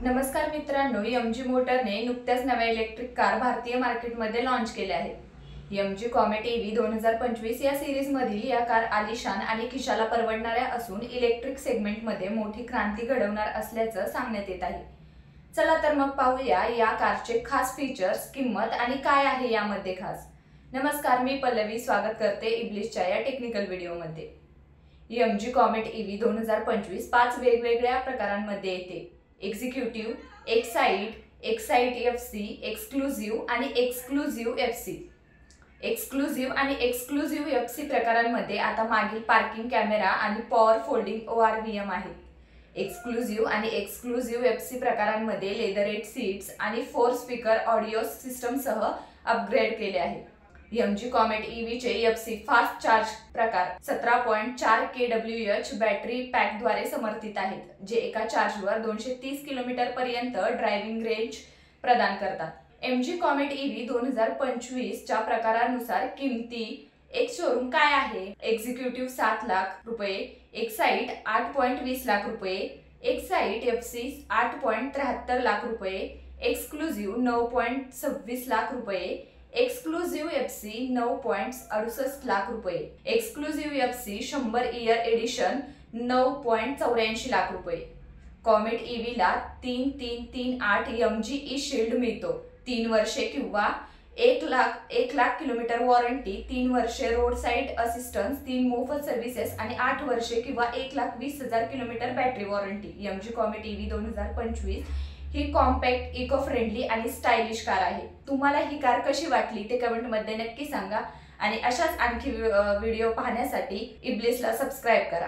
नमस्कार मित्रांनो, एमजी मोटरने नुकत्याच नव्या इलेक्ट्रिक कार भारतीय मार्केटमध्ये लॉन्च केल्या आहेत। एमजी कॉमेट ईव्ही 2025 या सीरीज मधील या कार आलिशान आणि खिशाला परवडणाऱ्या असून इलेक्ट्रिक सेगमेंटमध्ये मोठी क्रांती घडवणार असल्याचं सांगण्यात येत आहे। चला तर मग पाहूया या कारचे खास फीचर्स, किंमत आणि काय आहे यामध्ये खास। नमस्कार, मी पल्लवी स्वागत करते इब्लिसच्या या टेक्निकल व्हिडिओमध्ये। एमजी कॉमेट ईव्ही 2025 पाच वेगवेगळ्या प्रकारांमध्ये येते। एक्झिक्युटिव्ह, एक्साइट एफसी, एक्सक्लुझिव्ह आणि एक्सक्लुझिव्ह एफसी। एक्सक्लुझिव्ह आणि एक्सक्लुझिव्ह एफसी प्रकारांमध्ये आता मागील पार्किंग कॅमेरा आणि पॉवर फोल्डिंग ORVM आहेत। एक्सक्लुझिव्ह आणि एक्सक्लुझिव्ह एफसी प्रकारांमध्ये लेदरेट सीट्स आणि 4 स्पीकर ऑडिओ सिस्टमसह अपग्रेड केले आहे। एमजी कॉमेट ईव्हीचे एफसी फास्ट चार्ज प्रकार 17.4 kWh बॅटरी पॅकद्वारे समर्थित आहेत, जे एका चार्जवर 230 किलोमीटर पर्यंत ड्रायव्हिंग रेंज प्रदान करतात। एमजी कॉमेट ईव्ही 2025 च्या प्रकारानुसार किमती एक शोरूम काय आहे? एक्झिक्युटिव्ह 7 लाख रुपये, एक्साइट 8.20 लाख रुपये, एक्साइट एफसी 8.73 लाख रुपये, एक्सक्लुझिव्ह 9.26 लाख रुपये, एक्सक्लुझिव्ह एफसी 9.68 लाख रुपये, exclusive FC 100 year edition 9.84 lakh रुपये। कॉमेट ईव्हीला 3338 एमजी ई शील्ड मिळतो, 3 वर्षे किंवा 1 लाख किलोमीटर वॉरंटी, 3 वर्षे रोड साइड असिस्टन्स, 3 मोफत सर्व्हिसेस आणि 8 वर्षे किंवा 1,20,000 kilometre battery warranty. MG comet EV 2025 ही कॉम्पॅक्ट, इको फ्रेंडली आणि स्टायलिश कार आहे। तुम्हाला ही कार कशी वाटली ते कमेंटमध्ये नक्की सांगा आणि अशाच आणखी व्हिडिओ पाहण्यासाठी इब्लिसला सबस्क्राइब करा।